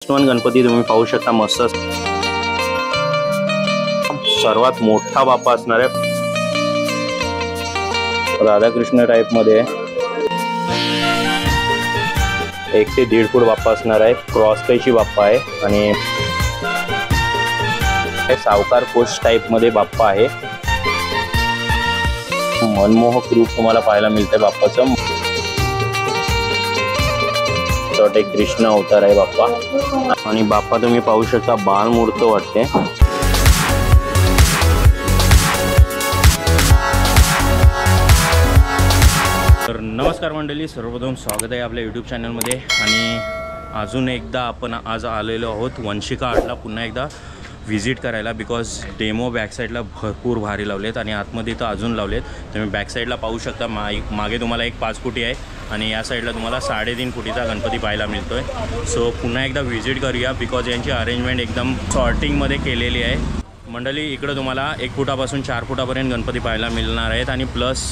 गणपती तुम्ही पाहू शकता, मस्त सर्वात मोठा बाप्पा असणार आहे, राधाकृष्ण टाइप मध्ये 1 ते 1.5 फूट बाप्पा असणार आहे, क्रॉस कैची बाप्पा आहे आणि सावकार कोच टाइप मध्ये बाप्पा आहे। मनमोहक रूप तुम्हाला पाहायला मिळते बाप्पाचं। एक कृष्ण अवतार आहे बाप्पा आणि बाप्पा तुम्ही पाहू शकता बालमूर्त वाटते। तर नमस्कार मंडळी, सर्वप्रथम स्वागत आहे आपल्या यूट्यूब चॅनलमध्ये। आणि अजून एकदा आपण आज आलेलो आहोत वंशिका आर्टला पुन्हा एकदा व्हिजिट करायला, बिकॉज डेमो बॅक साईडला भरपूर भारी लावलेत आणि आतमध्ये तर अजून लावलेत। तुम्ही बॅक साईडला पाहू शकता, मागे तुम्हाला एक 5 फुटी आहे आणि या साईडला तुम्हाला 3.5 फुटीचा गणपती पाहायला मिळतोय। सो पुन्हा एकदा व्हिजिट करूया, बिकॉज यांची अरेंजमेंट एकदम सॉर्टिंगमध्ये केलेली आहे मंडळी। इकडं तुम्हाला 1 फुटापासून 4 फुटापर्यंत गणपती पाहायला मिळणार आहेत आणि प्लस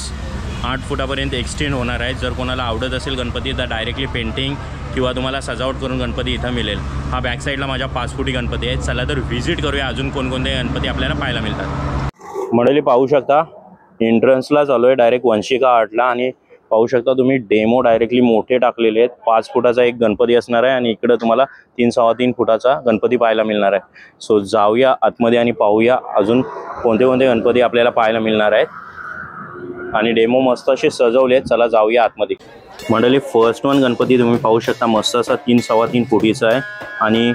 8 फुटापर्यंत एक्सटेंड होणार आहे। जर कोणाला आवडत असेल गणपती तर डायरेक्टली पेंटिंग किंवा तुम्हाला सजावट करून गणपती इथं मिळेल। हा बॅक साईडला माझ्या 5 फुटी गणपती आहे। चला तर व्हिजिट करूया अजून कोणकोणते गणपती आपल्याला पाहायला मिळतात। मंडळी पाहू शकता एंट्रन्सला चालू आहे डायरेक्ट वंशिका आर्टला आणि पाहू शकता तुम्ही डेमो डायरेक्टली मोठे टाकलेले आहेत। 5 फुटाचा एक गणपती असणार आहे आणि इकडे तुम्हाला 3-3.25 फुटाचा गणपती पाहायला मिळणार आहे। सो जाऊया आतमध्ये आणि पाहूया अजून कोणते कोणते गणपती आपल्याला पाहायला मिळणार आहेत आणि डेमो मस्त असे सजवलेत। चला जाऊया आतमध्ये। मंडळी फर्स्ट वन गणपती तुम्ही पाहू शकता, मस्त असा 3-3.25 फुटीचा आहे आणि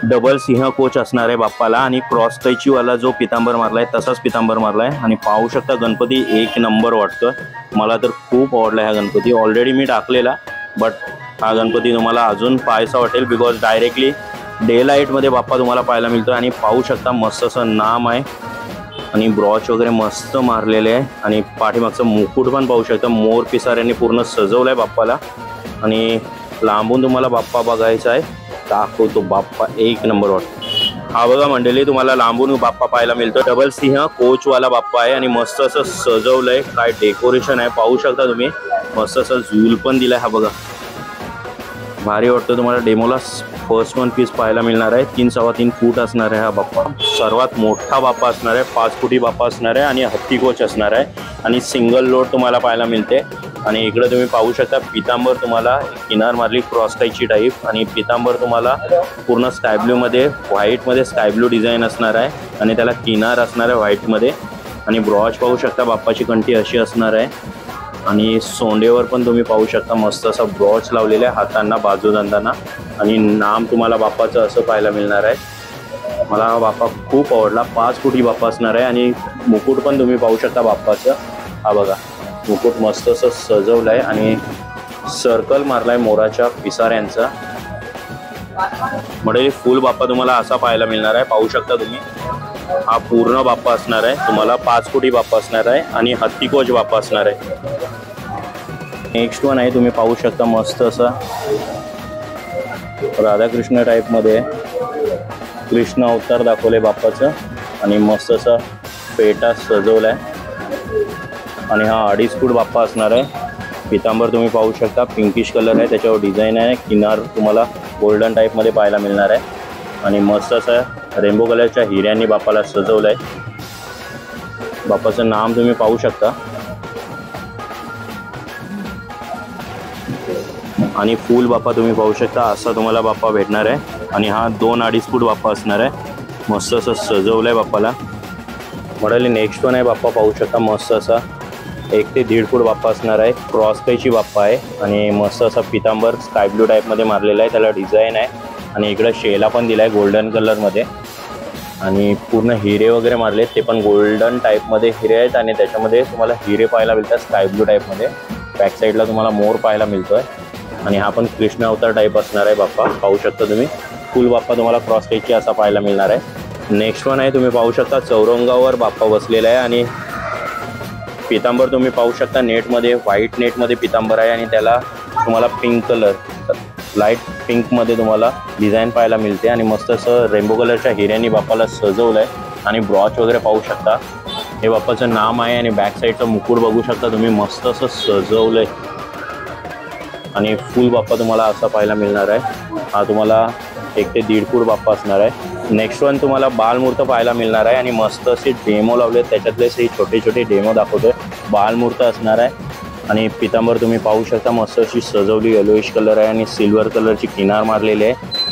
डबल सिंह कोच असणार आहे बाप्पाला आणि क्रॉस कैचीवाला जो पितांबर मारलाय तसाच पितांबर मारलाय आणि पाहू शकता गणपती 1 नंबर वाटतोय। मला तर खूप आवडला हा गणपती। ऑलरेडी मी टाकलेला, बट हा गणपती तुम्हाला अजून पाहायचा वाटेल, बिकॉज डायरेक्टली डे लाईटमध्ये बाप्पा तुम्हाला पाहायला मिळतो आणि पाहू शकता मस्त असं नाम आहे आणि ब्रॉच वगैरे मस्त मारलेले आहे आणि पाठीमागचं मुकुट पण पाहू शकता मोर पिसाऱ्यांनी पूर्ण सजवलाय बाप्पाला आणि लांबून तुम्हाला बाप्पा बघायचा आहे। दाखवतो बाप्पा 1 नंबर वाटतो। हा बघा मंडळी तुम्हाला लांबून बाप्पा पाहायला मिळतो, डबल सिंह कोचवाला बाप्पा आहे आणि मस्त असं सजवलंय, काय डेकोरेशन आहे पाहू शकता तुम्ही। मस्त असं झूल पण दिलाय, हा बघा भारी वाटतं। तुम्हाला डेमोला फर्स्ट वन पीस पाहायला मिळणार आहे। 3-3.25 फूट असणार आहे हा बाप्पा, सर्वात मोठा बाप्पा असणार आहे। 5 फुटी बाप्पा असणार आहे आणि हत्ती कोच असणार आहे आणि सिंगल लोड तुम्हाला पाहायला मिळते। आणि इकडे तुम्ही पाहू शकता पितांबर तुम्हाला किनार मारली क्रॉस टाईपची टाईप आणि पितांबर तुम्हाला पूर्ण स्काय ब्लू मध्ये व्हाईटमध्ये स्काय ब्लू डिझाईन असणार आहे आणि त्याला किनार असणार आहे व्हाईटमध्ये आणि ब्रॉच पाहू शकता बाप्पाची कंठी अशी असणार आहे आणि सोंडेवर पण तुम्ही पाहू शकता मस्त असा ब्रॉच लावलेला आहे हातांना बाजूदंडांना आणि नाम तुम्हाला बाप्पाचं असं पाहायला मिळणार आहे। मला हा बाप्पा खूप आवडला। 5 फुटी बाप्पा असणार आहे आणि मुकुट पण तुम्ही पाहू शकता बाप्पाचं, हा बघा मुकुट मस्त असं सजवलं आहे आणि सर्कल मारलाय मोराच्या पिसाऱ्यांचा। म्हणजे फुल बाप्पा तुम्हाला असा पाहायला मिळणार आहे, पाहू शकता तुम्ही। हा पूर्ण बाप्पा असणार आहे तुम्हाला, 5 फुटी बाप्पा असणार आहे आणि हत्ती कोच बाप्पा असणार आहे। नेक्स्ट वन आहे तुम्ही पाहू शकता मस्त असा राधाकृष्ण टाइप मध्ये कृष्ण अवतार दाखवले बाप्पाचं आणि मस्त असा पेटा सजवलाय आणि हा 2.5 फूट बाप्पा असणार आहे। पितांबर तुम्ही पाहू शकता पिंकिश कलर आहे, त्याच्यावर डिझाईन आहे, किनार तुम्हाला गोल्डन टाइप मध्ये पाहायला मिळणार आहे आणि मस्त असा रेनबो कलरच्या हिऱ्यांनी बाप्पाला सजवलंय। बाप्पाचं नाम तुम्ही पाहू शकता आणि फुल बाप्पा तुम्ही पाहू शकता असा तुम्हाला बाप्पा भेटणार आहे आणि हा 2-2.5 फूट बाप्पा असणार आहे। मस्त असं सजवलंय बाप्पाला। म्हणाले नेक्स्ट वन आहे बाप्पा पाहू शकता मस्त असा 1 ते 1.5 फूट बाप्पा असणार आहे, क्रॉस कैची बाप्पा आहे आणि मस्त असा पितांबर स्काय ब्लू टाईपमध्ये मारलेला आहे, त्याला डिझाईन आहे आणि इकडं शेला पण दिला आहे गोल्डन कलरमध्ये आणि पूर्ण हिरे वगैरे मारले, ते पण गोल्डन टाईपमध्ये हिरे आहेत आणि त्याच्यामध्ये तुम्हाला हिरे पाहायला मिळतात स्काय ब्लू टाईपमध्ये। बॅक साईडला तुम्हाला मोर पाहायला मिळतोय आणि हा पण कृष्ण अवतार टाईप असणार आहे बाप्पा, पाहू शकता तुम्ही। फुल बाप्पा तुम्हाला क्रॉस कैची असा पाहायला मिळणार आहे। नेक्स्ट वन आहे तुम्ही पाहू शकता चौरंगावर बाप्पा बसलेला आहे आणि पितांबर तुम्ही पाहू शकता नेटमध्ये व्हाईट नेटमध्ये पितांबर आहे आणि त्याला तुम्हाला पिंक कलर लाईट पिंकमध्ये तुम्हाला डिझाईन पाहायला मिळते आणि मस्त असं रेनबो कलरच्या हिऱ्यांनी बाप्पाला सजवलं आहे आणि ब्रॉच वगैरे पाहू शकता। हे बाप्पाचं नाम आहे आणि बॅक साईडचं मुकुट बघू शकता तुम्ही, मस्त असं सजवलं आहे आणि फुल बाप्पा तुम्हाला असा पाहायला मिळणार आहे। हा तुम्हाला 1 ते 1.5 फूट बाप्पा असणार आहे। नेक्स्ट वन तुम्हाला बालमूर्त पाहायला मिळणार आहे आणि मस्त असे डेमो लावले, त्याच्यातले हे छोटे छोटे डेमो दाखवतोय। बालमूर्त असणार आहे आणि पितांबर तुम्ही पाहू शकता मस्त अशी सजवली, येलोइश कलर आहे आणि सिल्वर कलरची किनार मारलेली आहे।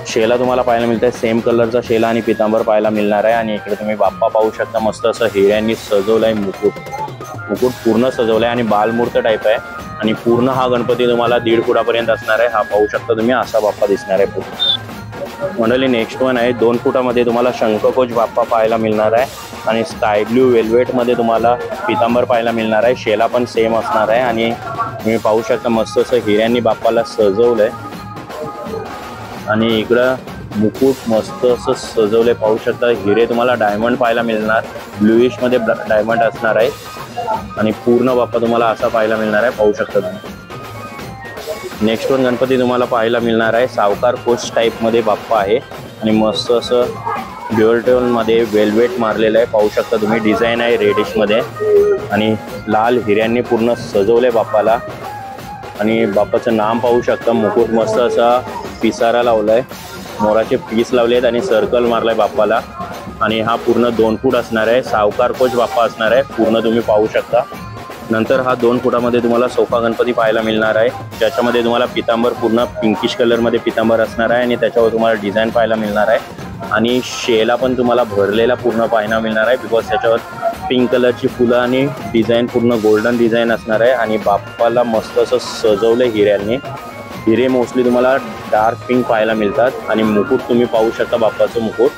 शेला तुम्हाला पाहायला मिळतंय, सेम कलरचा शेला आणि पितांबर पाहायला मिळणार आहे। आणि इकडे तुम्ही बाप्पा पाहू शकता मस्त असं हिऱ्यांनी सजवलाय, मुकुट पूर्ण सजवलाय आणि बालमूर्त टाईप आहे आणि पूर्ण हा गणपती तुम्हाला 1.5 फुटापर्यंत असणार आहे। हा पाहू शकता तुम्ही, असा बाप्पा दिसणार आहे पूर्ण मंडळी। नेक्स्ट वन आहे 2 फुटामध्ये तुम्हाला शंखकोच बाप्पा पाहायला मिळणार आहे आणि स्काय ब्ल्यू वेल्वेटमध्ये तुम्हाला पितांबर पाहायला मिळणार आहे। शेला पण सेम असणार आहे आणि तुम्ही पाहू शकता मस्त असं हिऱ्यांनी बाप्पाला सजवलंय आणि इकडं मुकुट मस्त असं सजवले, पाहू शकता। हिरे तुम्हाला डायमंड पाहायला मिळणार, ब्लूइश मध्ये डायमंड असणार आहे आणि पूर्ण बाप्पा तुम्हाला असा पाहायला मिळणार आहे, पाहू शकता तुम्ही। नेक्स्ट वन गणपती तुम्हाला पाहायला मिळणार आहे सावकार कोच टाईप मध्ये बाप्पा आहे आणि मस्त असं ड्युअल टोन मध्ये वेल्वेट मारलेलं आहे, पाहू शकता तुम्ही। डिझाईन आहे रेडिश मध्ये आणि लाल हिऱ्यांनी पूर्ण सजवले बाप्पाला आणि बाप्पाचं नाम पाहू शकता। मुकुट मस्त असा पिसारा लावलाय, मोराचे पीस लावलेत आणि सर्कल मारलाय बाप्पाला आणि हा पूर्ण 2 फूट असणार आहे। सावकार कोच बाप्पा असणार आहे पूर्ण, तुम्ही पाहू शकता। नंतर हा 2 फुटामध्ये तुम्हाला सोफा गणपती पाहायला मिळणार आहे, ज्याच्यामध्ये तुम्हाला पितांबर पूर्ण पिंकिश कलरमध्ये पितांबर असणार आहे आणि त्याच्यावर तुम्हाला डिझाईन पाहायला मिळणार आहे आणि शेला पण तुम्हाला भरलेला पूर्ण पाहायला मिळणार आहे, बिकॉज त्याच्यावर पिंक कलरची फुलं आणि डिझाईन पूर्ण गोल्डन डिझाईन असणार आहे आणि बाप्पाला मस्त असं सजवलं हिऱ्यांनी। हिरे मोस्टली तुम्हाला डार्क पिंक पाहायला मिळतात आणि मुकुट तुम्ही पाहू शकता, बाप्पाचं मुकुट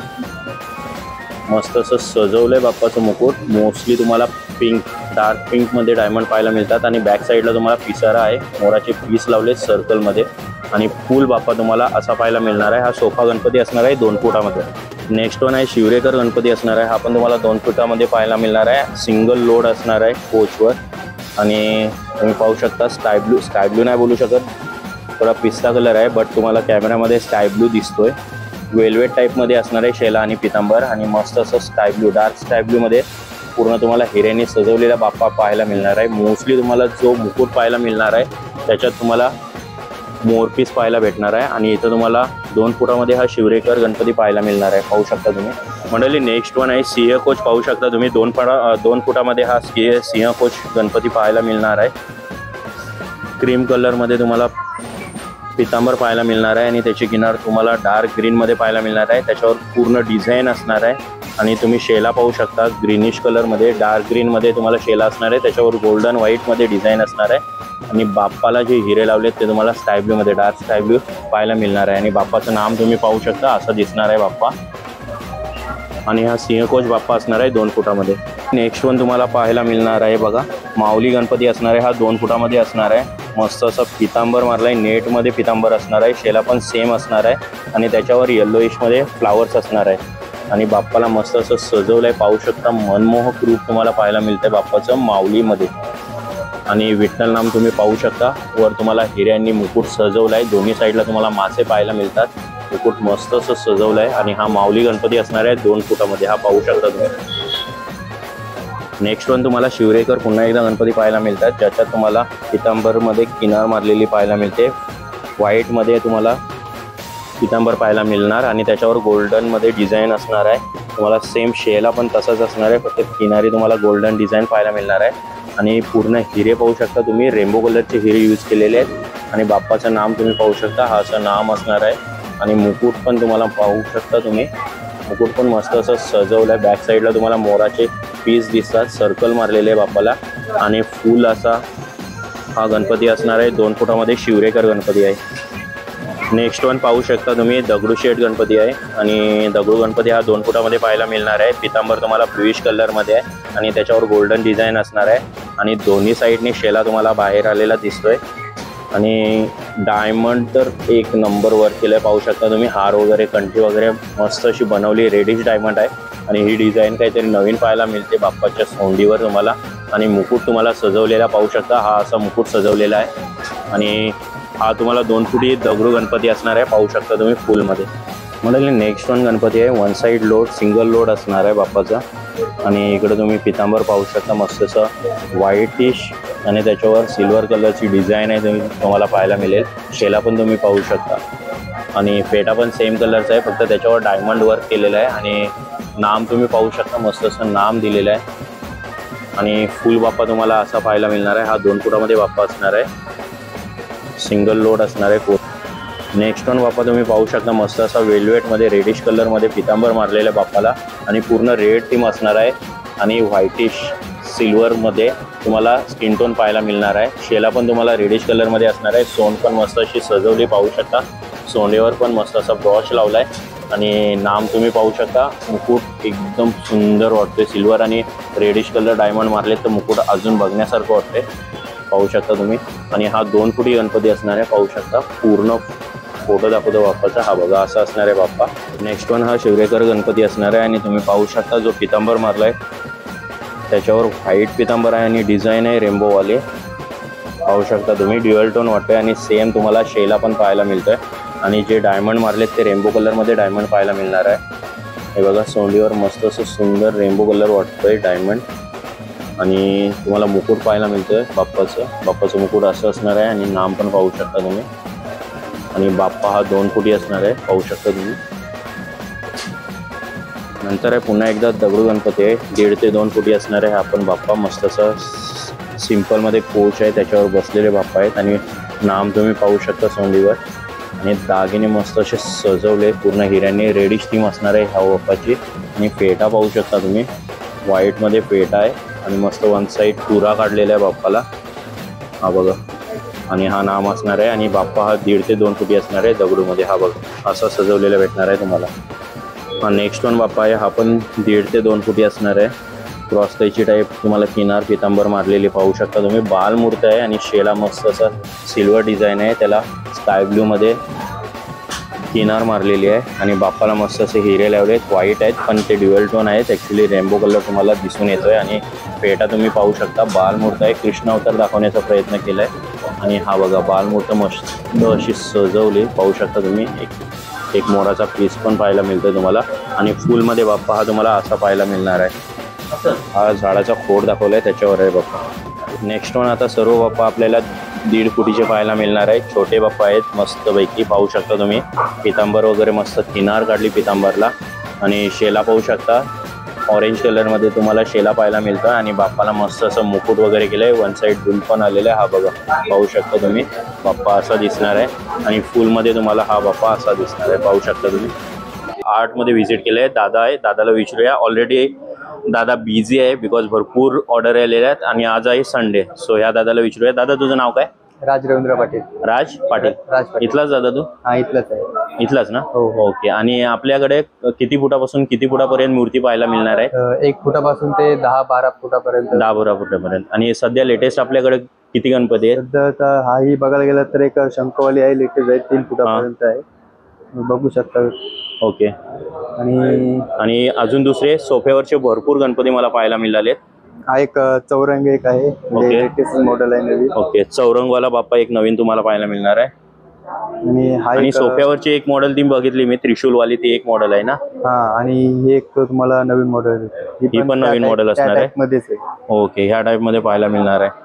मस्त असं सजवलंय। बाप्पाचं मुकुट मोस्टली तुम्हाला पिंक, डार्क पिंकमध्ये डायमंड पाहायला मिळतात आणि बॅक साईडला तुम्हाला पिसारा आहे, मोराचे पीस लावले सर्कलमध्ये आणि फुल बाप्पा तुम्हाला असा पाहायला मिळणार आहे। हा सोफा गणपती असणार आहे 2 फुटामध्ये। नेक्स्ट वन आहे शिवरेकर गणपती असणार आहे, हा पण तुम्हाला 2 फुटामध्ये पाहायला मिळणार आहे। सिंगल लोड असणार आहे कोचवर आणि तुम्ही पाहू शकता स्काय ब्लू नाही बोलू शकत, थोडा पिस्ता कलर आहे बट तुम्हाला कॅमेरामध्ये स्काय ब्लू दिसतोय। वेल्वेट टाईपमध्ये असणार आहे शेला आणि पितांबर आणि मस्त असं स्काय ब्लू, डार्क स्काय ब्लूमध्ये पूर्ण तुम्हाला हिऱ्यांनी सजवलेला बाप्पा पाहायला मिळणार आहे। मोस्टली तुम्हाला जो मुकुट पाहायला मिळणार आहे त्याच्यात तुम्हाला मोरपीस पाहायला भेटणार आहे आणि इथं तुम्हाला 2 फुटामध्ये हा शिवरेकर गणपती पाहायला मिळणार आहे, पाहू शकता तुम्ही मंडळी। नेक्स्ट वन आहे सिंह कोच, पाहू शकता तुम्ही 2 फुटामध्ये हा सिंह कोच गणपती पाहायला मिळणार आहे। क्रीम कलरमध्ये तुम्हाला पितांबर पाहायला मिळणार आहे आणि त्याची किनार तुम्हाला डार्क ग्रीनमध्ये पाहायला मिळणार आहे, त्याच्यावर पूर्ण डिझाईन असणार आहे आणि तुम्ही शेला पाहू शकता ग्रीनिश कलरमध्ये, डार्क ग्रीनमध्ये तुम्हाला शेला असणार आहे, त्याच्यावर गोल्डन व्हाईटमध्ये डिझाईन असणार आहे आणि बाप्पाला जे हिरे लावलेत ते तुम्हाला स्काय ब्लूमध्ये, डार्क स्काय ब्लू पाहायला मिळणार आहे आणि बाप्पाचं नाम तुम्ही पाहू शकता, असं दिसणार आहे बाप्पा आणि हा सिंहकोच बाप्पा असणार आहे 2 फुटामध्ये। नेक्स्ट वन तुम्हाला पाहायला मिळणार आहे बघा माऊली गणपती असणार आहे, हा 2 फुटामध्ये असणार आहे। मस्त असं पितांबर मारलाय, नेटमध्ये पितांबर असणार आहे, शेला पण सेम असणार आहे आणि त्याच्यावर येल्लोइशमध्ये फ्लावर्स असणार आहे आणि बाप्पाला मस्त असं सजवलंय, पाहू शकता। मनमोहक रूप तुम्हाला पाहायला मिळतंय बाप्पाचं माऊलीमध्ये आणि विठ्ठल नाम तुम्ही पाहू शकता। वर तुम्हाला हिऱ्यांनी मुकुट सजवलाय, दोन्ही साईडला तुम्हाला मासे पाहायला मिळतात, मुकुट मस्त असं सजवलाय आणि हा माऊली गणपती असणार आहे 2 फुटामध्ये, हा पाहू शकता तुम्ही। नेक्स्ट वन तुम्हाला शिवरेकर पुन्हा एकदा गणपती पाहायला मिळतात, ज्याच्यात तुम्हाला पितांबरमध्ये किनार मारलेली पाहायला मिळते, व्हाईटमध्ये तुम्हाला पितांबर पाहायला मिळणार आणि त्याच्यावर गोल्डनमध्ये डिझाईन असणार आहे। तुम्हाला सेम शेला पण तसाच असणार आहे, फक्त किनारी तुम्हाला गोल्डन डिझाईन पाहायला मिळणार आहे आणि पूर्ण हिरे पाहू शकता तुम्ही, रेनबो कलरचे हिरे यूज केलेले आहेत आणि बाप्पाचं नाम तुम्ही पाहू शकता, हा असं नाम असणार आहे आणि मुकुट पण तुम्हाला पाहू शकता तुम्ही, मुकुट पण मस्त असं सजवलं आहे। बॅक साईडला तुम्हाला मोराचे पीस दिसतात, सर्कल मारलेले आहे बाप्पाला आणि फुल असा हा गणपती असणार आहे 2 फुटामध्ये, शिवरेकर गणपती आहे। नेक्स्ट वन पाहू शकता तुम्ही दगडूशेठ गणपती आहे आणि दगडू गणपती हा 2 फुटामध्ये पाहायला मिळणार आहे। पितांबर तुम्हाला ब्लूइश कलरमध्ये आहे आणि त्याच्यावर गोल्डन डिझाईन असणार आहे आणि दोन्ही साईडने शेला तुम्हाला बाहेर आलेला दिसतोय आणि डायमंड तर 1 नंबर वर्क केलं आहे, पाहू शकता तुम्ही। हार वगैरे, कंठी वगैरे मस्त अशी बनवली, रेडिश डायमंड आहे आणि ही डिझाईन काहीतरी नवीन पाहायला मिळते बाप्पाच्या सोंडीवर तुम्हाला आणि मुकुट तुम्हाला सजवलेला पाहू शकता, हा असा मुकुट सजवलेला आहे आणि हा तुम्हाला 2 फुटी दगडू गणपती असणार आहे, पाहू शकता तुम्ही फुलमध्ये। म्हणजे नेक्स्ट वन गणपती आहे 1 साईड लोड, सिंगल लोड असणार आहे बाप्पाचा आणि इकडे तुम्ही पितांबर पाहू शकता, मस्त असं व्हाईटिश आणि त्याच्यावर सिल्वर कलरची डिझाईन आहे तुम्हाला पाहायला मिळेल, शेला पण तुम्ही पाहू शकता। आणि फेटा पण सेम कलरचा आहे, फक्त त्याच्यावर डायमंड वर्क केलेलं आहे आणि नाम तुम्ही पाहू शकता, मस्त असं नाम दिलेलं आहे. आणि फुल बाप्पा तुम्हाला असा पाहायला मिळणार आहे. हा 2 फुटामध्ये बाप्पा असणार आहे, सिंगल लोड असणार आहे. नेक्स्ट वन बाप्पा तुम्ही पाहू शकता, मस्त असा वेल्वेटमध्ये रेडिश कलरमध्ये पितांबर मारलेल्या बाप्पाला आणि पूर्ण रेड थीम असणार आहे आणि व्हाईटिश सिल्वरमध्ये तुम्हाला स्किन टोन पाहायला मिळणार आहे. शेला पण तुम्हाला रेडिश कलरमध्ये असणार आहे. सोंड पण मस्त अशी सजवली पाहू शकता, सोंडेवर पण मस्त असा ब्रॉच लावला आहे आणि नाम तुम्ही पाहू शकता. मुकुट एकदम सुंदर वाटते, सिल्वर आणि रेडिश कलर डायमंड मारले तर मुकुट अजून बघण्यासारखं वाटते, पाहू शकता तुम्ही. आणि हा 2 फुटी गणपती असणार आहे, पाहू शकता. पूर्ण फोटो दाखवतो बाप्पाचा, हा बघा असा असणार आहे बाप्पा. नेक्स्ट वन हा शिवरेकर गणपती असणार आहे आणि तुम्ही पाहू शकता जो पितांबर मारला आहे त्याच्यावर व्हाईट पितांबर आहे आणि डिझाईन आहे रेनबोवाले, पाहू शकता तुम्ही. ड्युअल टोन वाटतोय आणि सेम तुम्हाला शेला पण पाहायला मिळतोय आणि जे डायमंड मारलेत ते रेनबो कलरमध्ये डायमंड पाहायला मिळणार आहे. हे बघा सोंडीवर मस्त असं सुंदर रेनबो कलर वाटतोय डायमंड आणि तुम्हाला मुकुट पाहायला मिळतोय बाप्पाचं मुकुट असं असणार आहे आणि नाम पण पाहू शकता तुम्ही. आणि बाप्पा हा 2 फुटी असणार आहे, पाहू शकता तुम्ही. नंतर आहे पुन्हा एकदा दगडू गणपती आहे, 1.5 ते 2 फुटी असणार आहे. हा पण बाप्पा मस्त असं सिम्पलमध्ये कोच आहे त्याच्यावर बसलेले बाप्पा आहेत आणि नाम तुम्ही पाहू शकता सोंडीवर. आणि दागिने मस्त असे सजवले पूर्ण हिऱ्यांनी, रेडिश थीम असणार आहे ह्या बाप्पाची. आणि फेटा पाहू शकता तुम्ही, व्हाईटमध्ये फेटा आहे आणि मस्त वन साईड तुरा काढलेला आहे बाप्पाला, हा बघा. आणि हा नाम असणार आहे आणि बाप्पा हा 1.5 ते 2 फुटी असणार आहे दगडूमध्ये, हा बघा असा सजवलेला भेटणार आहे तुम्हाला. हा नेक्स्ट वन बाप्पा आहे, हा पण 1.5 ते 2 फुटी असणार आहे. क्रॉस कैची टाईप तुम्हाला किनार पितांबर मारलेली पाहू शकता तुम्ही. बाल मूर्त आहे आणि शेला मस्त असा सिल्वर डिझाईन आहे, त्याला स्काय ब्ल्यूमध्ये किनार मारलेली आहे आणि बाप्पाला मस्त असे हिरे लावले आहेत, व्हाईट आहेत पण ते ड्युअल टोन आहेत. ॲक्च्युली रेनबो कलर तुम्हाला दिसून येतोय आणि पेटा तुम्ही पाहू शकता. बालमूर्त आहे, कृष्ण अवतार दाखवण्याचा प्रयत्न केला आहे आणि हा बघा बालमूर्त मस्त अशी सजवली पाहू शकता तुम्ही. एक मोराचा पीस पण पाहायला मिळतोय तुम्हाला आणि फुलमध्ये बाप्पा हा तुम्हाला असा पाहायला मिळणार आहे. हा झाडाचा खोड दाखवला आहे त्याच्यावर आहे बाप्पा. नेक्स्ट वन आता सर्व बाप्पा आपल्याला 1.5 फुटीचे पाहायला मिळणार आहे. छोटे बाप्पा आहेत मस्तपैकी, पाहू शकता तुम्ही. पितांबर वगैरे मस्त किनार काढली पितांबरला आणि शेला पाहू शकता. ऑरेंज कलरमध्ये तुम्हाला शेला पाहायला मिळतं आणि बाप्पाला मस्त असं मुकुट वगैरे केलं आहे, वन साईड दुल पण आलेलं आहे, हा बघा पाहू शकता तुम्ही. बाप्पा असा दिसणार आहे आणि फुलमध्ये तुम्हाला हा बाप्पा असा दिसणार आहे, पाहू शकता तुम्ही. आर्टमध्ये व्हिजिट केलं आहे, दादा आहे, दादाला विचारूया. ऑलरेडी दादा बिझी आहे बिकॉज भरपूर ऑर्डर आलेल्या आहेत आणि आज आहे संडे, सो ह्या दादाला विचारूया. दादा तुझं नाव काय? राज रवींद्र पाटील. राज पाटील. इथलाच दादा तू? हा इथलाच आहे. इथलाच ना? हो. ओके. आणि आपल्याकडे किती फुटापासून किती फुटापर्यंत मूर्ती पाहायला मिळणार आहे? 1 फुटापासून ते 10-12 फुटापर्यंत. 10-12 फुटापर्यंत. आणि सध्या लेटेस्ट आपल्याकडे किती गणपती आहेत? सध्या आता हाही बघायला गेलं तर एक शंखवाली आहे, लेटेस्ट आहे, 3 फुटापर्यंत आहे, बघू शकता. ओके. आणि अजून दुसरे सोफ्यावरचे भरपूर गणपती मला पाहायला मिळाले. हा एक चौरंग एक आहे, लेटेस्ट मॉडेल आहे नवीन. ओके. चौरंगवाला बाप्पा एक नवीन तुम्हाला पाहायला मिळणार आहे. आणि सोफ्यावरची एक मॉडेल ती बघितली मी, त्रिशूलवाली, ती एक मॉडेल आहे ना? हा. आणि ही एक तुम्हाला नवीन मॉडेल, ही पण नवीन मॉडेल असणार आहे मध्येच आहे. ओके. ह्या टाइप मध्ये पाहायला मिळणार आहे.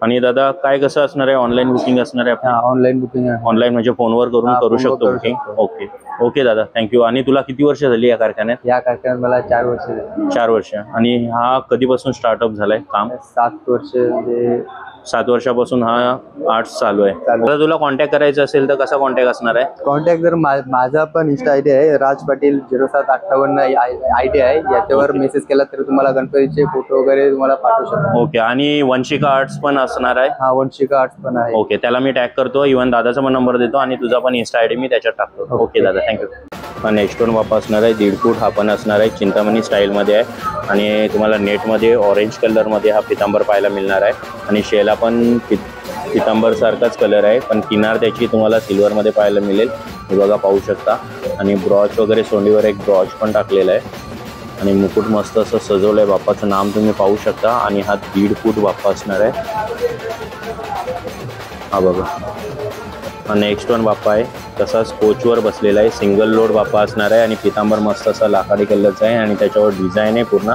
आणि दादा काय कसं असणार आहे? ऑनलाईन बुकिंग असणार आहे? ऑनलाईन बुकिंग आहे. ऑनलाईन म्हणजे फोनवर करू शकतो बुकिंग? ओके. ओके दादा, थँक्यू. आणि तुला किती वर्ष झाली या कारखान्यात? या कारखान्यात मला 4 वर्ष झाली. 4 वर्ष. आणि हा कधीपासून स्टार्टअप झालाय काम? 7 वर्ष. म्हणजे 7 वर्षापासून हा आर्ट चालू आहे. आता तुला कॉन्टॅक्ट करायचं असेल तर कसा कॉन्टॅक्ट असणार आहे? कॉन्टॅक्ट जर माझा पण इंस्टा आयडी आहे, राज पाटील 0758 आयडी आहे, याच्यावर मेसेज केला तर तुम्हाला गणपतीचे फोटो वगैरे तुम्हाला पाठवू शकतो. ओके. आणि वंशिका आर्ट्स पण असणार आहे? हा, वंशिका आर्ट्स पण आहे. ओके. त्याला मी टॅग करतो, इव्हन दादाचा पण नंबर देतो आणि तुझा पण इंस्टा आयडी मी त्याच्यात टाकतो. ओके दादा, थँक्यू. हा नेक्स्ट वन बाप्पा असणार आहे, 1.5 फूट. हा पण असणार आहे, चिंतामणी स्टाईलमध्ये आहे आणि तुम्हाला नेटमध्ये ऑरेंज कलरमध्ये हा पितांबर पाहायला मिळणार आहे. आणि शेला पण पितांबर सारखाच कलर आहे, पण किनार त्याची तुम्हाला सिल्वरमध्ये पाहायला मिळेल, हे बघा पाहू शकता. आणि ब्रॉच वगैरे सोंडीवर एक ब्रॉच पण टाकलेला आहे आणि मुकुट मस्त असं सजवलं आहे. बाप्पाचं नाम तुम्ही पाहू शकता. आणि हा 1.5 फूट बाप्पा असणार आहे, हा बघा. हा नेक्स्ट वन बाप्पा आहे, तसाच कोचवर बसलेला आहे, सिंगल लोड बाप्पा असणार आहे आणि पितांबर मस्त असा लाकडी कलरचा आहे आणि त्याच्यावर डिझाईन आहे पूर्ण.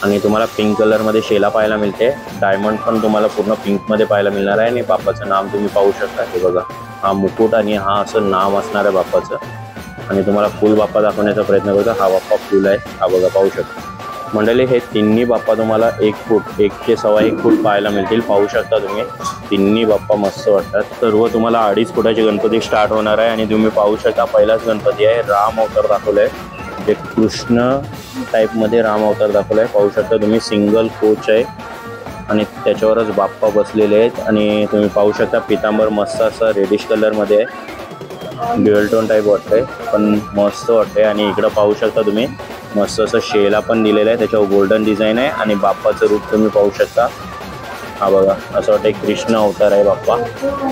आणि तुम्हाला पिंक कलरमध्ये शेला पाहायला मिळते, डायमंड पण तुम्हाला पूर्ण पिंकमध्ये पाहायला मिळणार आहे आणि बाप्पाचं नाम तुम्ही पाहू शकता, हे बघा. हा मुकुट आणि हा असं नाम असणार आहे बाप्पाचं. आणि तुम्हाला फुल बाप्पा दाखवण्याचा प्रयत्न करतो. हा बाप्पा फुल आहे, हा बघा पाहू शकता मंडळी. हे तिन्ही बाप्पा तुम्हाला 1 फूट 1 ते 1.25 फूट पाहायला मिळतील. पाहू शकता तुम्ही तिन्ही बाप्पा मस्त वाटतात. सर्व तुम्हाला 2.5 फुटाचे गणपती स्टार्ट होणार आहे. आणि तुम्ही पाहू शकता पहिलाच गणपती आहे, राम अवतार दाखवलाय. जे कृष्ण टाईपमध्ये राम अवतार दाखवलाय. पाहू शकता तुम्ही सिंगल कोच आहे आणि त्याच्यावरच बाप्पा बसलेले आहेत. आणि तुम्ही पाहू शकता पितांबर मस्त असं रेडिश कलरमध्ये आहे, ड्युअल टोन टाईप वाटतंय पण मस्त वाटतंय. आणि इकडं पाहू शकता तुम्ही मस्त असं शेला पण दिलेलं आहे, त्याच्यावर गोल्डन डिझाईन आहे. आणि बाप्पाचं रूप तुम्ही पाहू शकता, हा बघा असं वाटतं कृष्ण अवतार आहे बाप्पा.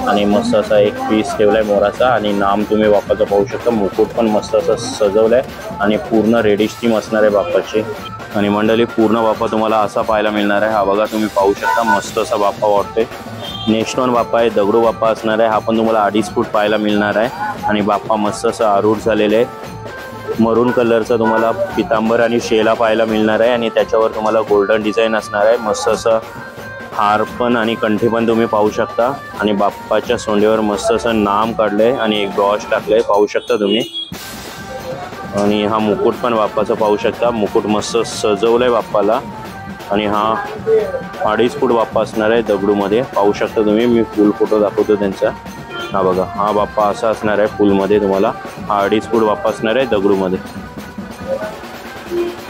आणि मस्त असा एक पीस ठेवलाय मोराचा. आणि नाम तुम्ही बाप्पाचं पाहू शकता. मुकुट पण मस्त असं सजवलंय आणि पूर्ण रेडिश थीम असणार आहे बाप्पाची. आणि मंडळी पूर्ण बाप्पा तुम्हाला असा पाहायला मिळणार आहे. हा बघा तुम्ही पाहू शकता मस्त असा बाप्पा वाटतोय. नेक्स्ट वन बाप्पा आहे, दगडू बाप्पा असणार आहे. हा पण तुम्हाला 2.5 फूट पाहायला मिळणार आहे. आणि बाप्पा मस्त असं आरूढ झालेले आहे. मरून कलरचा तुम्हाला पितांबर आणि शेला पाहायला मिळणार आहे. आणि त्याच्यावर तुम्हाला गोल्डन डिझाईन असणार आहे. मस्त असं हार पण आणि कंठी पण तुम्ही पाहू शकता. आणि बाप्पाच्या सोंडेवर मस्त असं नाम काढलंय आणि एक ब्रॉश टाकलंय, पाहू शकता तुम्ही. आणि हा मुकुट पण बाप्पाचा पाहू शकता, मुकुट मस्त सजवलंय बाप्पाला. आणि हा 2.5 फूट बाप्पा असणार आहे दगडूमध्ये, पाहू शकता तुम्ही. मी फुल फोटो दाखवतो त्यांचा. हा बघा हा बाप्पा असा असणार आहे फुलमध्ये तुम्हाला. हा 2.5 फूट बाप्पा असणार आहे दगडूमध्ये.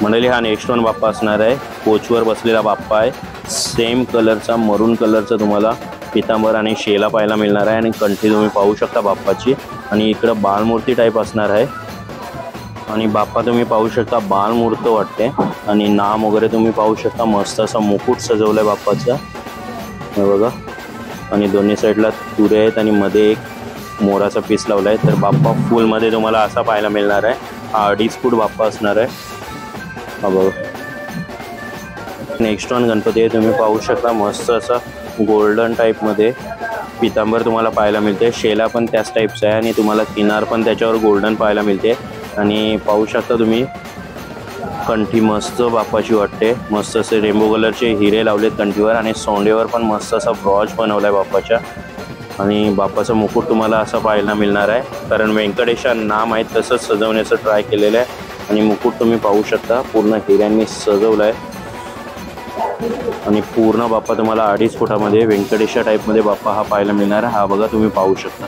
मंडळी हा नेक्स्ट वन बाप्पा असणार आहे, कोचवर बसलेला बाप्पा आहे. सेम कलरचा मरून कलरचा तुम्हाला पितांबर आणि शेला पाहायला मिळणार आहे. आणि कंठी तुम्ही पाहू शकता बाप्पाची. आणि इकडं बालमूर्ती टाईप असणार आहे. आणि बाप्पा तुम्ही पाहू शकता बालमूर्त वाटते. आणि नाम वगैरे तुम्ही पाहू शकता. मस्त असा मुकुट सजवलाय बाप्पाचा, हे बघा. आणि दोन्ही साईडला तुरे आहेत आणि मध्ये एक मोराचा पीस लावला आहे. तर बाप्पा फुलमध्ये तुम्हाला असा पाहायला मिळणार आहे. हा 2.5 फूट बाप्पा असणार आहे, हा बघा. नेक्स्ट वन गणपती आहे, तुम्ही पाहू शकता मस्त असा गोल्डन टाईपमध्ये पितांबर तुम्हाला पाहायला मिळते. शेला पण त्याच टाईपचा आहे आणि तुम्हाला किनार पण त्याच्यावर गोल्डन पाहायला मिळते. आणि पाहू शकता तुम्ही कंठी मस्त बाप्पाची वाटते. मस्त असे रेनबो कलरचे हिरे लावलेत कंठीवर. आणि सोंडेवर पण मस्त असा ब्रॉच बनवला आहे बाप्पाच्या. आणि बाप्पाचं मुकुट तुम्हाला असं पाहायला मिळणार आहे, कारण व्यंकटेशा नाम आहे तसंच सजवण्याचं ट्राय केलेलं आहे. आणि मुकुट तुम्ही पाहू शकता पूर्ण हिऱ्यांनी सजवलं आहे. आणि पूर्ण बाप्पा तुम्हाला 2.5 फुटामध्ये व्यंकटेशा टाईपमध्ये बाप्पा हा पाहायला मिळणार आहे. हा बघा तुम्ही पाहू शकता.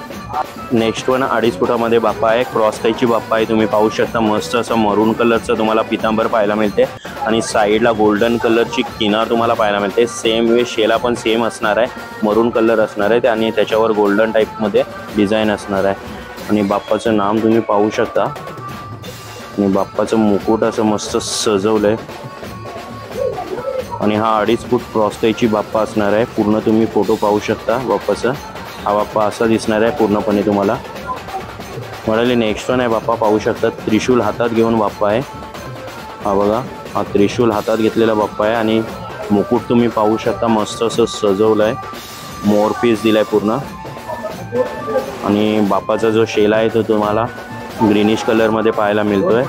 नेक्स्ट वन 2.5 फुटामध्ये बाप्पा आहे, क्रॉस टाईपची बाप्पा आहे. तुम्ही पाहू शकता मस्त असं मरून कलरचं तुम्हाला पितांबर पाहायला मिळते. आणि साईडला गोल्डन कलरची किनार तुम्हाला पाहायला मिळते. सेम वे शेला पण सेम असणार आहे, मरून कलर असणार आहे आणि त्याच्यावर गोल्डन टाईपमध्ये डिझाईन असणार आहे. आणि बाप्पाचं नाम तुम्ही पाहू शकता. आणि बाप्पाचं मुकुट असं मस्त सजवलं आहे. आणि हा 2.5 फूट क्रॉस टाईपची बाप्पा असणार आहे. पूर्ण तुम्ही फोटो पाहू शकता बाप्पाचा. हा बाप्पा असा दिसणार आहे पूर्णपणे तुम्हाला. म्हणाले नेक्स्ट वन आहे बाप्पा पाहू शकता, त्रिशूल हातात घेऊन बाप्पा आहे. हा बघा हा त्रिशूल हातात घेतलेला बाप्पा आहे. आणि मुकुट तुम्ही पाहू शकता मस्त असं सजवलं आहे, मोर पीस दिला आहे पूर्ण. आणि बाप्पाचा जो शेला आहे तो तुम्हाला ग्रीनिश कलरमध्ये पाहायला मिळतोय,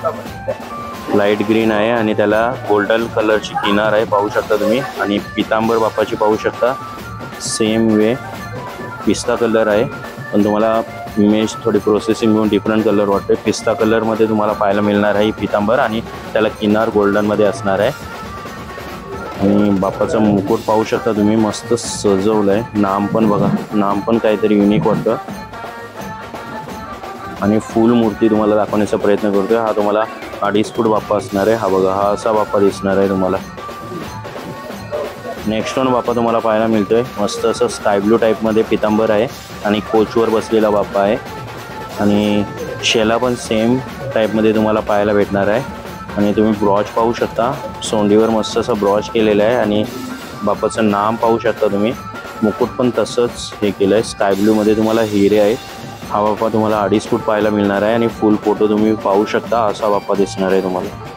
लाईट ग्रीन आहे. आणि त्याला गोल्डन कलरची किनार आहे, पाहू शकता तुम्ही. आणि पितांबर बाप्पाची पाहू शकता सेम वे पिस्ता कलर आहे, पण तुम्हाला इमेज थोडी प्रोसेसिंग घेऊन डिफरंट कलर वाटते. पिस्ता कलरमध्ये तुम्हाला पाहायला मिळणार आहे पितांबर. आणि त्याला किनार गोल्डनमध्ये असणार आहे. आणि बाप्पाचं मुकुट पाहू शकता तुम्ही मस्त सजवलं आहे. नाम पण बघा, नाम पण काहीतरी युनिक वाटतं. आणि फुल मूर्ती तुम्हाला दाखवण्याचा प्रयत्न करतोय. हा तुम्हाला 2.5 फूट बाप्पा असणार आहे. हा बघा हा असा बाप्पा दिसणार आहे तुम्हाला. नेक्स्ट वन बाप्पा तुम्हाला पाहायला मिळतोय मस्त असं स्काय ब्लू टाईपमध्ये पितांबर आहे. आणि कोचवर बसलेला बाप्पा आहे. आणि शेला पण सेम टाईपमध्ये तुम्हाला पाहायला भेटणार आहे. आणि तुम्ही ब्रॉच पाहू शकता, सोंडीवर मस्त असं ब्रॉच केलेलं आहे. आणि बाप्पाचं नाम पाहू शकता तुम्ही. मुकुट पण तसंच हे केलं आहे, स्काय ब्लूमध्ये तुम्हाला हिरे आहे. हा बाप्पा तुम्हाला 2.5 फूट पाहायला मिळणार आहे. आणि फुल फोटो तुम्ही पाहू शकता असा बाप्पा दिसणार आहे तुम्हाला.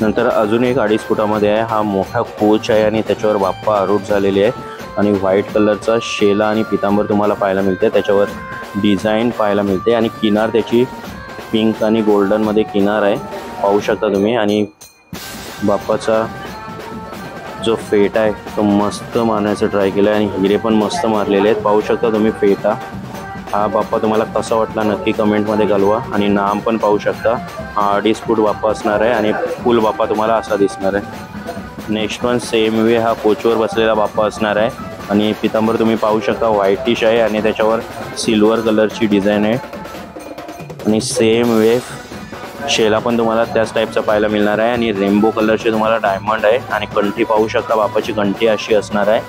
नंतर अजून एक 2.5 फुटामध्ये आहे, हा मोठा कोच आहे. आणि त्याच्यावर बाप्पा आरूढ झालेली आहे. आणि व्हाईट कलरचा शेला आणि पितांबर तुम्हाला पाहायला मिळते, त्याच्यावर डिझाईन पाहायला मिळते. आणि किनार त्याची पिंक आणि गोल्डनमध्ये किनार आहे, पाहू शकता तुम्ही. आणि बाप्पाचा जो फेटा आहे तो मस्त मारण्याचा ट्राय केला आहे. आणि हिरे पण मस्त मारलेले आहेत, पाहू शकता तुम्ही फेटा. हा बाप्पा तुम्हाला कसा वाटला नक्की कमेंटमध्ये कळवा. आणि नाम पण पाहू शकता. हा 2.5 फूट बाप्पा असणार आहे आणि फुल बाप्पा तुम्हाला असा दिसणार आहे. नेक्स्ट वन सेम वे हा कोचवर बसलेला बाप्पा असणार आहे आणि पितांबर तुम्ही पाहू शकता व्हाईटिश आहे आणि त्याच्यावर सिल्वर कलरची डिझाईन आहे. आणि सेम वे शेला पण तुम्हाला त्याच टाईपचा पाहायला मिळणार आहे आणि रेनबो कलरचे तुम्हाला डायमंड आहे. आणि कंठी पाहू शकता बाप्पाची कंठी अशी असणार आहे.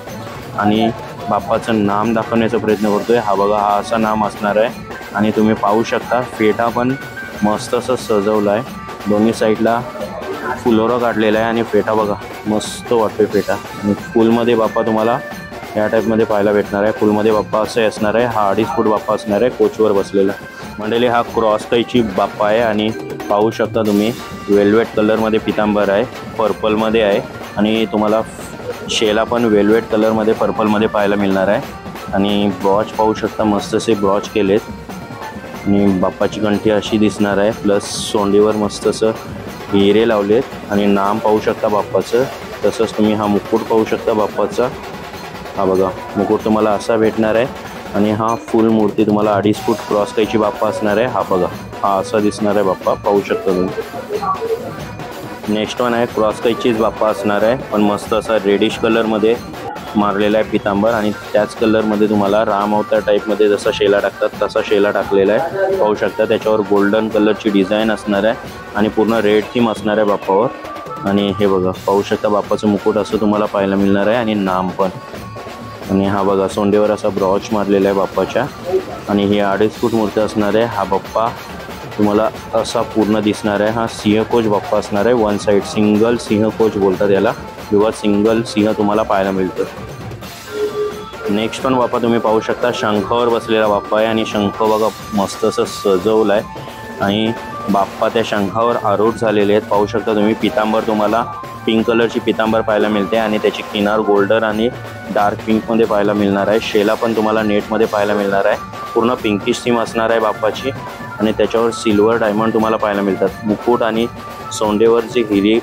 आणि बाप्पाचं नाम दाखवण्याचा प्रयत्न करतोय. हा बघा हा असा नाम असणार आहे. आणि तुम्ही पाहू शकता फेटा पण मस्त असं सजवला आहे. दोन्ही साईडला फुलोरा काढलेला आहे आणि फेटा बघा मस्त वाटतोय फेटा. आणि फुलमध्ये बाप्पा तुम्हाला या टाईपमध्ये पाहायला भेटणार आहे. फुलमध्ये बाप्पा असं असणार आहे. हा 2.5 फूट बाप्पा असणार आहे कोचवर बसलेला. मंडळी हा क्रॉस कैची बाप्पा आहे आणि पाहू शकता तुम्ही वेल्वेट कलरमध्ये पितांबर आहे, पर्पलमध्ये आहे आणि तुम्हाला शेला पण वेल्वेट कलरमध्ये पर्पलमध्ये पाहायला मिळणार आहे. आणि ब्रॉच पाहू शकता मस्त असे ब्रॉच केलेत आणि बाप्पाची कंठी अशी दिसणार आहे. प्लस सोंडीवर मस्त असं हिरे लावलेत आणि नाम पाहू शकता बाप्पाचं. तसंच तुम्ही हा मुकुट पाहू शकता बाप्पाचा. हा बघा मुकुट तुम्हाला असा भेटणार आहे. आणि हा फुल मूर्ती तुम्हाला 2.5 फूट क्रॉस कैची बाप्पा असणार आहे. हा बघा हा असा दिसणार आहे बाप्पा पाहू शकता तुम्ही. नेक्स्ट वन आहे क्रॉस कैचीच बाप्पा असणार आहे पण मस्त असा रेडिश कलरमध्ये मारलेला आहे पितांबर. आणि त्याच कलरमध्ये तुम्हाला राम अवतार टाईपमध्ये जसा शेला टाकतात तसा शेला टाकलेला आहे पाहू शकता. त्याच्यावर गोल्डन कलरची डिझाईन असणार आहे आणि पूर्ण रेड थीम असणार आहे बाप्पावर. आणि हे बघा पाहू शकता बाप्पाचं मुकुट असं तुम्हाला पाहायला मिळणार आहे आणि नाम पण. आणि हा बघा सोंडेवर असा ब्रॉच मारलेला आहे बाप्पाच्या. आणि ही 2.5 फूट मूर्ती असणार आहे. हा बाप्पा तुम्हाला असा पूर्ण दिसणार आहे. हा सिंहकोच बाप्पा असणार आहे. वन साईड सिंगल सिंहकोच बोलतात याला किंवा सिंगल सिंह तुम्हाला पाहायला मिळतं. नेक्स्ट पण बाप्पा तुम्ही पाहू शकता शंखावर बसलेला बाप्पा आहे आणि शंख बघा मस्त असं सजवलं आहे. आणि बाप्पा त्या शंखावर आरूढ झालेले आहेत पाहू शकता तुम्ही. पितांबर तुम्हाला पिंक कलरची पितांबर पाहायला मिळते आणि त्याची किनार गोल्डन आणि डार्क पिंकमध्ये पाहायला मिळणार आहे. शेला पण तुम्हाला नेटमध्ये पाहायला मिळणार आहे. पूर्ण पिंकिश थीम असणार आहे बाप्पाची आणि त्याच्यावर सिल्वर डायमंड तुम्हाला पाहायला मिळतात. मुकुट आणि सोंडेवर जे हिरे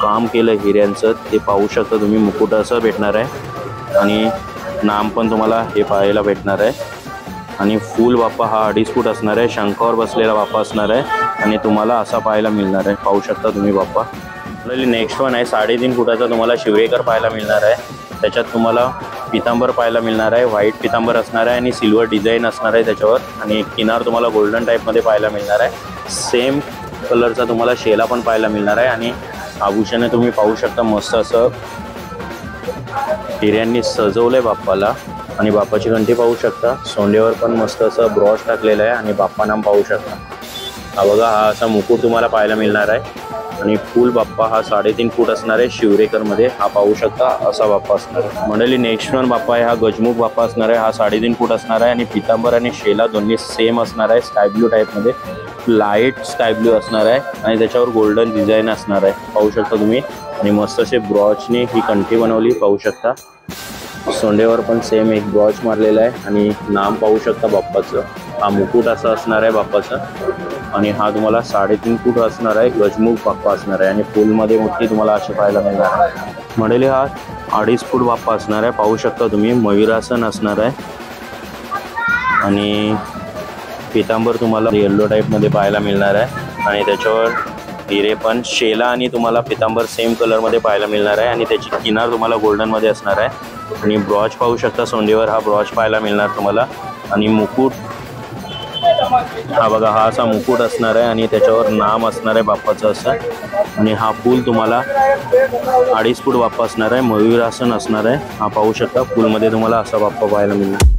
काम केलं हिऱ्यांचं ते पाहू शकता तुम्ही. मुकुट असं भेटणार आहे आणि नाम पण तुम्हाला हे पाहायला भेटणार आहे. आणि फुल बाप्पा हा 2.5 फूट असणार आहे. शंखावर बसलेला बाप्पा असणार आहे आणि तुम्हाला असा पाहायला मिळणार आहे पाहू शकता तुम्ही बाप्पा. नेक्स्ट वन आहे 3.5 फुटाचा तुम्हाला शिवरेकर पाहायला मिळणार आहे. त्याच्यात तुम्हाला पितांबर पाहायला मिळणार आहे. व्हाईट पितांबर असणार आहे आणि सिल्वर डिझाईन असणार आहे त्याच्यावर. आणि किनार तुम्हाला गोल्डन टाईपमध्ये पाहायला मिळणार आहे. सेम कलरचा तुम्हाला शेला पण पाहायला मिळणार आहे. आणि आभूषणे तुम्ही पाहू शकता मस्त असं हिऱ्यांनी सजवलं आहे बाप्पाला. आणि बाप्पाची घंटी पाहू शकता. सोंडेवर पण मस्त असं ब्रॉच टाकलेलं आहे आणि बाप्पा नाम पाहू शकता. हा बघा हा असा मुकुट तुम्हाला पाहायला मिळणार आहे. आणि फुल बाप्पा हा 3.5 फूट असणार आहे शिवरेकरमध्ये. हा पाहू शकता असा बाप्पा असणार आहे. मंडळी नेक्स्ट वन बाप्पा आहे हा गजमुख बाप्पा असणार आहे. हा 3.5 फूट असणार आहे आणि पितांबर आणि शेला दोन्ही सेम असणार आहे. स्काय ब्लू टाईपमध्ये लाईट स्काय ब्लू असणार आहे आणि त्याच्यावर गोल्डन डिझाईन असणार आहे पाहू शकता तुम्ही. आणि मस्त असे ब्रॉचने ही कंठी बनवली पाहू शकता. सोंडेवर पण सेम एक ब्रॉच मारलेला आहे आणि नाम पाहू शकता बाप्पाचं. हा मुकुट असा असणार आहे बाप्पाचा. आणि हा तुम्हाला 3.5 फूट असणार आहे गजमुख बाप्पा असणार आहे. आणि फुलमध्ये मोठी तुम्हाला असे पाहायला मिळणार आहे. मंडळी हा 2.5 फूट बाप्पा असणार आहे पाहू शकता तुम्ही. मयूरासन असणार आहे आणि पितांबर तुम्हाला येल्लो टाईपमध्ये पाहायला मिळणार आहे. आणि त्याच्यावर हिरे पण शेला आणि तुम्हाला पितांबर सेम कलरमध्ये पाहायला मिळणार आहे. आणि त्याची किनार तुम्हाला गोल्डनमध्ये असणार आहे. आणि ब्रॉच पाहू शकता सोंडेवर हा ब्रॉच पाहायला मिळणार तुम्हाला. आणि मुकुट हा बघा हा असा मुकुट असणार आहे आणि त्याच्यावर नाम असणार आहे बाप्पाचं असं. आणि हा फूल तुम्हाला 2.5 फूट बाप्पा असणार आहे. मयूरासन असणार आहे. हा पाहू शकता फुलमध्ये तुम्हाला असा बाप्पा पाहायला मिळणार.